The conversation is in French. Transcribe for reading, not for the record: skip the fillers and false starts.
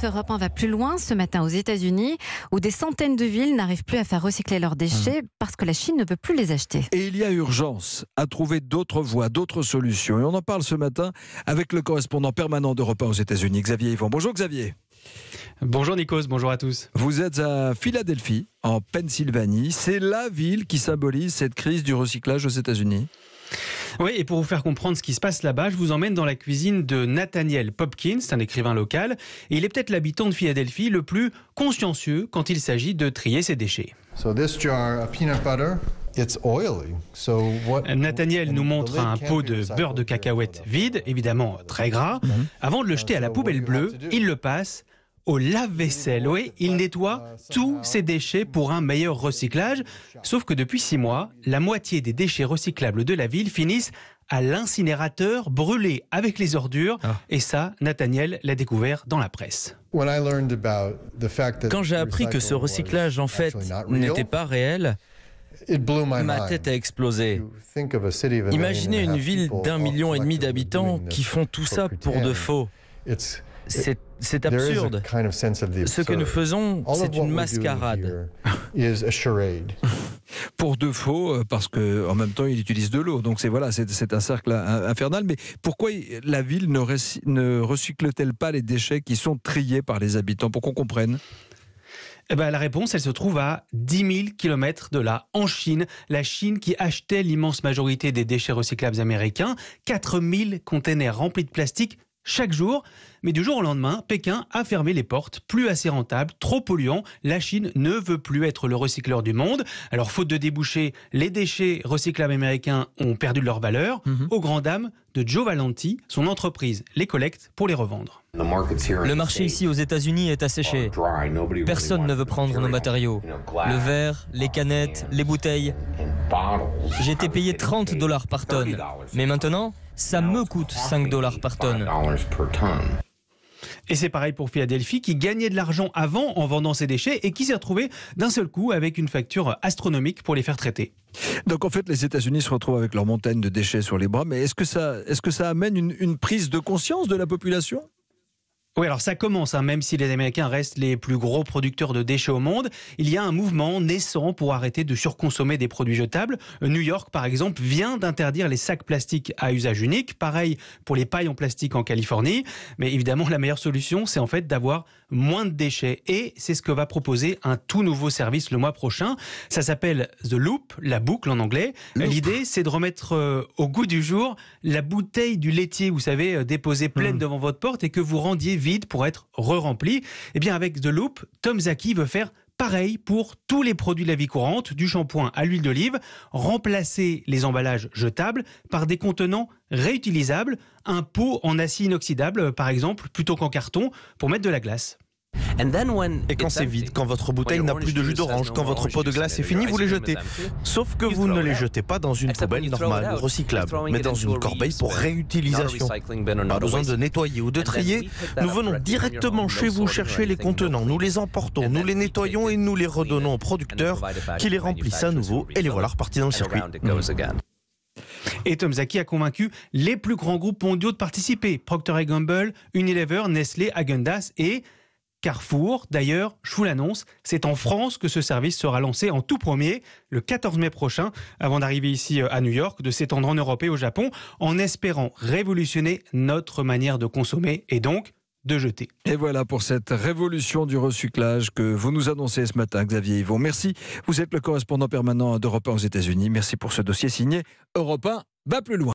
9, Europe 1 va plus loin ce matin aux États-Unis, où des centaines de villes n'arrivent plus à faire recycler leurs déchets parce que la Chine ne veut plus les acheter. Et il y a urgence à trouver d'autres voies, d'autres solutions. Et on en parle ce matin avec le correspondant permanent d'Europe 1 aux États-Unis, Xavier Yvon. Bonjour Xavier. Bonjour Nikos, bonjour à tous. Vous êtes à Philadelphie, en Pennsylvanie. C'est la ville qui symbolise cette crise du recyclage aux États-Unis. Oui, et pour vous faire comprendre ce qui se passe là-bas, je vous emmène dans la cuisine de Nathaniel Popkins, un écrivain local. Et il est peut-être l'habitant de Philadelphie le plus consciencieux quand il s'agit de trier ses déchets. Nathaniel nous montre un pot de beurre de cacahuète vide, évidemment très gras. Avant de le jeter à la poubelle bleue, il le passe au lave-vaisselle. Oui, il nettoie tous ses déchets pour un meilleur recyclage. Sauf que depuis 6 mois, la moitié des déchets recyclables de la ville finissent à l'incinérateur, brûlés avec les ordures. Et ça, Nathaniel l'a découvert dans la presse. Quand j'ai appris que ce recyclage, en fait, n'était pas réel, ma tête a explosé. Imaginez une ville d'1,5 million d'habitants qui font tout ça pour de faux. C'est absurde. Ce que nous faisons, c'est une mascarade. Pour de faux, parce qu'en même temps, il utilise de l'eau. Donc c'est un cercle infernal. Mais pourquoi la ville ne recycle-t-elle pas les déchets qui sont triés par les habitants, pour qu'on comprenne ? La réponse, elle se trouve à 10 000 km de là, en Chine. La Chine qui achetait l'immense majorité des déchets recyclables américains. 4 000 containers remplis de plastique chaque jour. Mais du jour au lendemain, Pékin a fermé les portes. Plus assez rentable, trop polluant. La Chine ne veut plus être le recycleur du monde. Alors, faute de débouchés, les déchets recyclables américains ont perdu de leur valeur. Aux grandes dames de Joe Valenti, son entreprise les collecte pour les revendre. Le marché ici aux États-Unis est asséché. Personne ne veut prendre nos matériaux. Le verre, les canettes, les bouteilles. J'ai été payé $30 par tonne. Mais maintenant, ça me coûte $5 par tonne. Et c'est pareil pour Philadelphie qui gagnait de l'argent avant en vendant ses déchets et qui s'est retrouvé d'un seul coup avec une facture astronomique pour les faire traiter. Donc en fait, les États-Unis se retrouvent avec leur montagne de déchets sur les bras. Mais est-ce que ça amène une prise de conscience de la population ? Oui, alors ça commence, même si les Américains restent les plus gros producteurs de déchets au monde. Il y a un mouvement naissant pour arrêter de surconsommer des produits jetables. New York, par exemple, vient d'interdire les sacs plastiques à usage unique. Pareil pour les pailles en plastique en Californie. Mais évidemment, la meilleure solution, c'est en fait d'avoir moins de déchets. Et c'est ce que va proposer un tout nouveau service le mois prochain. Ça s'appelle The Loop, la boucle en anglais. L'idée, c'est de remettre au goût du jour la bouteille du laitier, vous savez, déposée pleine devant votre porte et que vous rendiez vide pour être re-rempli. Eh bien, avec The Loop, Tom Zaki veut faire pareil pour tous les produits de la vie courante, du shampoing à l'huile d'olive, remplacer les emballages jetables par des contenants réutilisables, un pot en acier inoxydable par exemple, plutôt qu'en carton, pour mettre de la glace. Et quand c'est vide, quand votre bouteille n'a plus de jus d'orange, quand votre pot de glace est fini, vous les jetez. Sauf que vous ne les jetez pas dans une poubelle normale ou recyclable, mais dans une corbeille pour réutilisation. Pas besoin de nettoyer ou de trier. Nous venons directement chez vous chercher les contenants, nous les emportons, nous les nettoyons et nous les redonnons aux producteurs qui les remplissent à nouveau et les voilà repartis dans le circuit. Et Tom Zaki a convaincu les plus grands groupes mondiaux de participer. Procter & Gamble, Unilever, Nestlé, Häagen-Dazs et Carrefour. D'ailleurs, je vous l'annonce, c'est en France que ce service sera lancé en tout premier, le 14 mai prochain, avant d'arriver ici à New York, de s'étendre en Europe et au Japon, en espérant révolutionner notre manière de consommer et donc de jeter. Et voilà pour cette révolution du recyclage que vous nous annoncez ce matin, Xavier Yvon. Merci, vous êtes le correspondant permanent d'Europe 1 aux États-Unis. Merci pour ce dossier signé Europe 1 va plus loin.